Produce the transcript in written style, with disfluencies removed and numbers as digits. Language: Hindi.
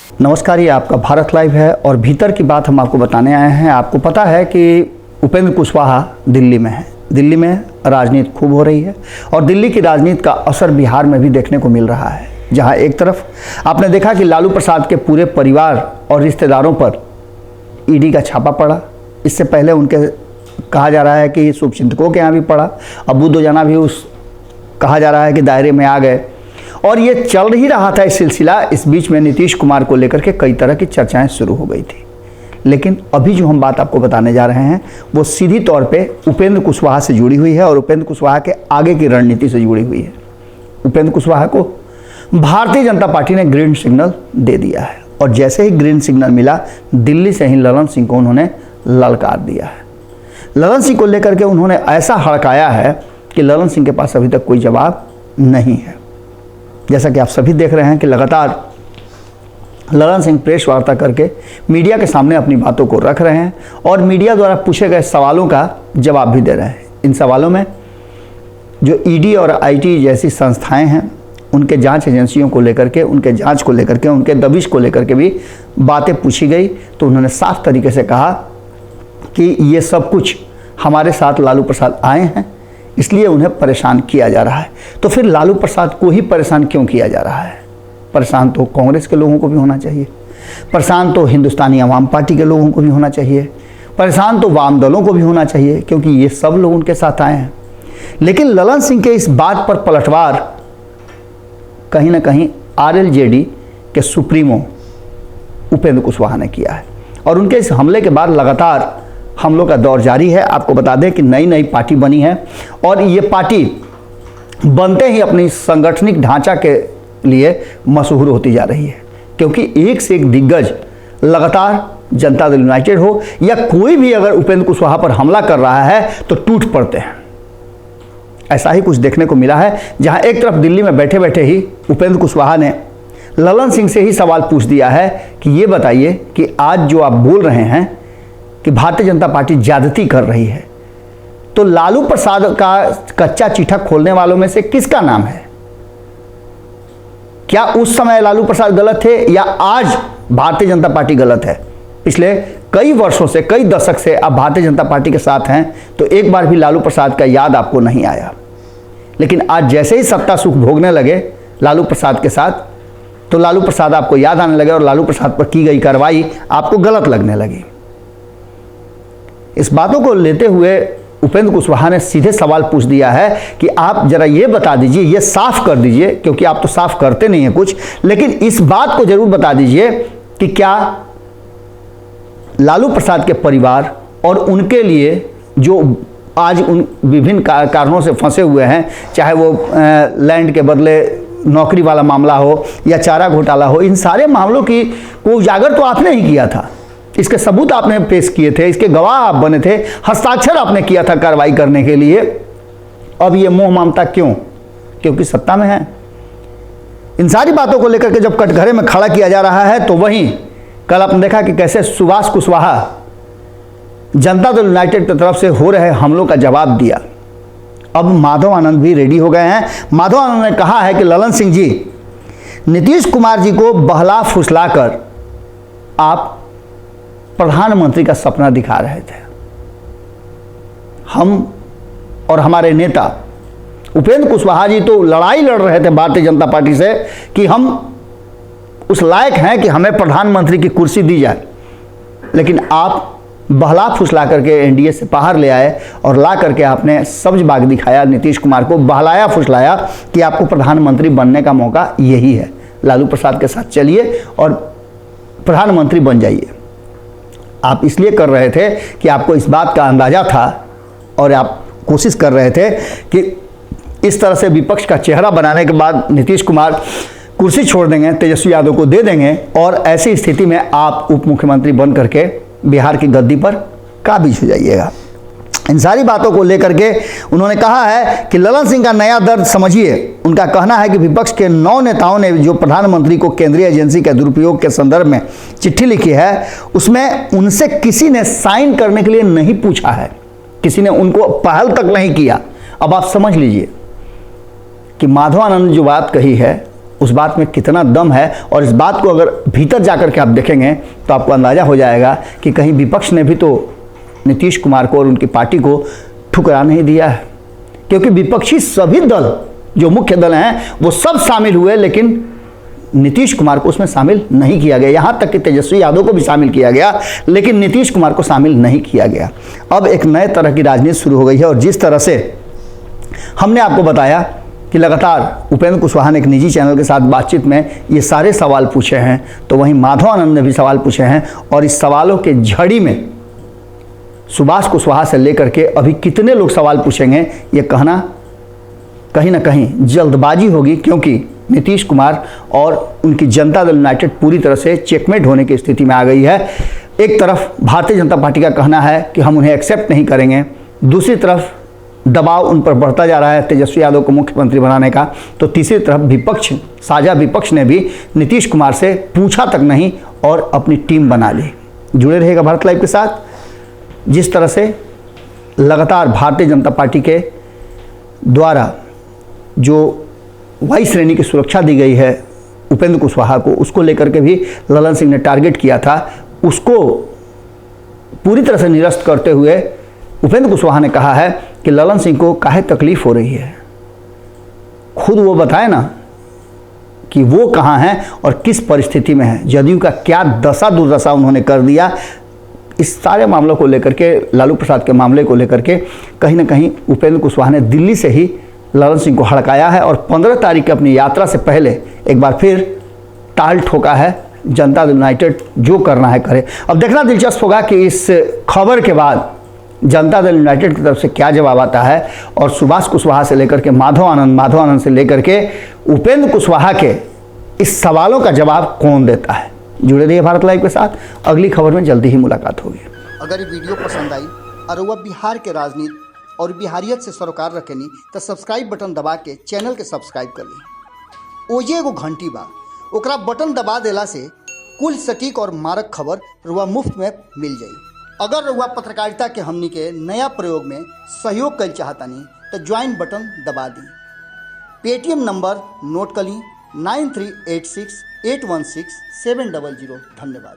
नमस्कार, ये आपका भारत लाइव है और भीतर की बात हम आपको बताने आए हैं। आपको पता है कि उपेंद्र कुशवाहा दिल्ली में है। दिल्ली में राजनीति खूब हो रही है और दिल्ली की राजनीति का असर बिहार में भी देखने को मिल रहा है, जहां एक तरफ आपने देखा कि लालू प्रसाद के पूरे परिवार और रिश्तेदारों पर ईडी का छापा पड़ा। इससे पहले उनके कहा जा रहा है कि शुभचिंतकों के यहाँ भी पड़ा। अबू दोजाना भी उस कहा जा रहा है कि दायरे में आ गए और ये चल ही रहा था इस सिलसिला। इस बीच में नीतीश कुमार को लेकर के कई तरह की चर्चाएं शुरू हो गई थी, लेकिन अभी जो हम बात आपको बताने जा रहे हैं वो सीधी तौर पे उपेंद्र कुशवाहा से जुड़ी हुई है और उपेंद्र कुशवाहा के आगे की रणनीति से जुड़ी हुई है। उपेंद्र कुशवाहा को भारतीय जनता पार्टी ने ग्रीन सिग्नल दे दिया है और जैसे ही ग्रीन सिग्नल मिला, दिल्ली से ही ललन सिंह को उन्होंने ललकार दिया है। ललन सिंह को लेकर के उन्होंने ऐसा हड़काया है कि ललन सिंह के पास अभी तक कोई जवाब नहीं है। जैसा कि आप सभी देख रहे हैं कि लगातार ललन सिंह प्रेस वार्ता करके मीडिया के सामने अपनी बातों को रख रहे हैं और मीडिया द्वारा पूछे गए सवालों का जवाब भी दे रहे हैं। इन सवालों में जो ईडी और आईटी जैसी संस्थाएं हैं, उनके जांच एजेंसियों को लेकर के, उनके जांच को लेकर के, उनके दबिश को लेकर के भी बातें पूछी गई, तो उन्होंने साफ तरीके से कहा कि ये सब कुछ हमारे साथ लालू प्रसाद आए हैं, इसलिए उन्हें परेशान किया जा रहा है। तो फिर लालू प्रसाद को ही परेशान क्यों किया जा रहा है? परेशान तो कांग्रेस के लोगों को भी होना चाहिए, परेशान तो हिंदुस्तानी अवाम पार्टी के लोगों को भी होना चाहिए, परेशान तो वाम दलों को भी होना चाहिए, क्योंकि ये सब लोग उनके साथ आए हैं। लेकिन ललन सिंह के इस बात पर पलटवार कहीं ना कहीं आरएलजेडी के सुप्रीमो उपेंद्र कुशवाहा ने किया है और उनके इस हमले के बाद लगातार हमलों का दौर जारी है। आपको बता दें कि नई नई पार्टी बनी है और ये पार्टी बनते ही अपनी सांगठनिक ढांचा के लिए मशहूर होती जा रही है, क्योंकि एक से एक दिग्गज लगातार जनता दल यूनाइटेड हो या कोई भी अगर उपेंद्र कुशवाहा पर हमला कर रहा है तो टूट पड़ते हैं। ऐसा ही कुछ देखने को मिला है, जहां एक तरफ दिल्ली में बैठे बैठे ही उपेंद्र कुशवाहा ने ललन सिंह से ही सवाल पूछ दिया है कि ये बताइए कि आज जो आप बोल रहे हैं कि भारतीय जनता पार्टी ज्यादती कर रही है, तो लालू प्रसाद का कच्चा चिट्ठा खोलने वालों में से किसका नाम है? क्या उस समय लालू प्रसाद गलत थे या आज भारतीय जनता पार्टी गलत है? पिछले कई वर्षों से, कई दशक से आप भारतीय जनता पार्टी के साथ हैं, तो एक बार भी लालू प्रसाद का याद आपको नहीं आया। लेकिन आज जैसे ही सत्ता सुख भोगने लगे लालू प्रसाद के साथ, तो लालू प्रसाद आपको याद आने लगे और लालू प्रसाद पर की गई कार्रवाई आपको गलत लगने लगी। इस बातों को लेते हुए उपेंद्र कुशवाहा ने सीधे सवाल पूछ दिया है कि आप जरा ये बता दीजिए, ये साफ कर दीजिए, क्योंकि आप तो साफ करते नहीं हैं कुछ, लेकिन इस बात को जरूर बता दीजिए कि क्या लालू प्रसाद के परिवार और उनके लिए जो आज उन विभिन्न कारणों से फंसे हुए हैं, चाहे वो लैंड के बदले नौकरी वाला मामला हो या चारा घोटाला हो, इन सारे मामलों की को उजागर तो आपने ही किया था। इसके सबूत आपने पेश किए थे, इसके गवाह आप बने थे, हस्ताक्षर आपने किया था कार्रवाई करने के लिए। अब ये मोह ममता क्यों? क्योंकि सत्ता में है। इन सारी बातों को लेकर के जब कटघरे में खड़ा किया जा रहा है, तो वहीं कल आपने देखा कि कैसे सुभाष कुशवाहा जनता दल यूनाइटेड की तरफ से हो रहे हमलों का जवाब दिया। अब माधव आनंद भी रेडी हो गए हैं। माधव आनंद ने कहा है कि ललन सिंह जी, नीतीश कुमार जी को बहला फुसला कर आप प्रधानमंत्री का सपना दिखा रहे थे। हम और हमारे नेता उपेंद्र कुशवाहा जी तो लड़ाई लड़ रहे थे भारतीय जनता पार्टी से कि हम उस लायक हैं कि हमें प्रधानमंत्री की कुर्सी दी जाए, लेकिन आप बहला फुसला करके एनडीए से बाहर ले आए और ला करके आपने सब्ज बाग दिखाया, नीतीश कुमार को बहलाया फुसलाया कि आपको प्रधानमंत्री बनने का मौका यही है, लालू प्रसाद के साथ चलिए और प्रधानमंत्री बन जाइए। आप इसलिए कर रहे थे कि आपको इस बात का अंदाजा था और आप कोशिश कर रहे थे कि इस तरह से विपक्ष का चेहरा बनाने के बाद नीतीश कुमार कुर्सी छोड़ देंगे, तेजस्वी यादव को दे देंगे और ऐसी स्थिति में आप उप मुख्यमंत्री बन करके बिहार की गद्दी पर काबिज हो जाइएगा। इन सारी बातों को लेकर के उन्होंने कहा है कि ललन सिंह का नया दर्द समझिए। उनका कहना है कि विपक्ष के 9 नेताओं ने जो प्रधानमंत्री को केंद्रीय एजेंसी के दुरुपयोग के संदर्भ में चिट्ठी लिखी है, उसमें उनसे किसी ने साइन करने के लिए नहीं पूछा है, किसी ने उनको पहल तक नहीं किया। अब आप समझ लीजिए कि माधव आनंद जो बात कही है उस बात में कितना दम है। और इस बात को अगर भीतर जाकर के आप देखेंगे तो आपको अंदाज़ा हो जाएगा कि कहीं विपक्ष ने भी तो नीतीश कुमार को और उनकी पार्टी को ठुकरा नहीं दिया है, क्योंकि विपक्षी सभी दल जो मुख्य दल हैं वो सब शामिल हुए, लेकिन नीतीश कुमार को उसमें शामिल नहीं किया गया। यहाँ तक कि तेजस्वी यादव को भी शामिल किया गया, लेकिन नीतीश कुमार को शामिल नहीं किया गया। अब एक नए तरह की राजनीति शुरू हो गई है। और जिस तरह से हमने आपको बताया कि लगातार उपेंद्र कुशवाहा ने एक निजी चैनल के साथ बातचीत में ये सारे सवाल पूछे हैं, तो वहीं माधव आनंद ने भी सवाल पूछे हैं। और इस सवालों के झड़ी में सुभाष कुशवाहा से लेकर के अभी कितने लोग सवाल पूछेंगे, ये कहना कहीं ना कहीं जल्दबाजी होगी, क्योंकि नीतीश कुमार और उनकी जनता दल यूनाइटेड पूरी तरह से चेकमेट होने की स्थिति में आ गई है। एक तरफ भारतीय जनता पार्टी का कहना है कि हम उन्हें एक्सेप्ट नहीं करेंगे, दूसरी तरफ दबाव उन पर बढ़ता जा रहा है तेजस्वी यादव को मुख्यमंत्री बनाने का, तो तीसरी तरफ विपक्ष, साझा विपक्ष ने भी नीतीश कुमार से पूछा तक नहीं और अपनी टीम बना ली। जुड़े रहेगा भारत लाइव के साथ। जिस तरह से लगातार भारतीय जनता पार्टी के द्वारा जो वायु श्रेणी की सुरक्षा दी गई है उपेंद्र कुशवाहा को, उसको लेकर के भी ललन सिंह ने टारगेट किया था, उसको पूरी तरह से निरस्त करते हुए उपेंद्र कुशवाहा ने कहा है कि ललन सिंह को काहे तकलीफ हो रही है, खुद वो बताए ना कि वो कहाँ हैं और किस परिस्थिति में है, जदयू का क्या दशा दुर्दशा उन्होंने कर दिया। इस सारे मामलों को लेकर के, लालू प्रसाद के मामले को लेकर के कहीं ना कहीं उपेंद्र कुशवाहा ने दिल्ली से ही ललन सिंह को हड़काया है और 15 तारीख की अपनी यात्रा से पहले एक बार फिर टाल ठोका है। जनता दल यूनाइटेड जो करना है करे। अब देखना दिलचस्प होगा कि इस खबर के बाद जनता दल यूनाइटेड की तरफ से क्या जवाब आता है और सुभाष कुशवाहा से लेकर के माधव आनंद से लेकर के उपेंद्र कुशवाहा के इस सवालों का जवाब कौन देता है। जुड़े रहिए भारत लाइव के साथ, अगली खबर में जल्दी ही मुलाकात होगी। अगर ये वीडियो पसंद आई और वह बिहार के राजनीति और बिहारियत से सरोकार रखेनी तो सब्सक्राइब बटन दबा के चैनल के सब्सक्राइब कर ली। ओजे एगो घंटी बा, ओकरा बटन दबा देला से कुल सटीक और मारक खबर रुआ मुफ्त में मिल जाई। अगर रुआ पत्रकारिता के हमनी के नया प्रयोग में सहयोग कर चाहतानी तो ज्वाइन बटन दबा दी। पेटीएम नंबर नोट कर ली 9386816700। धन्यवाद।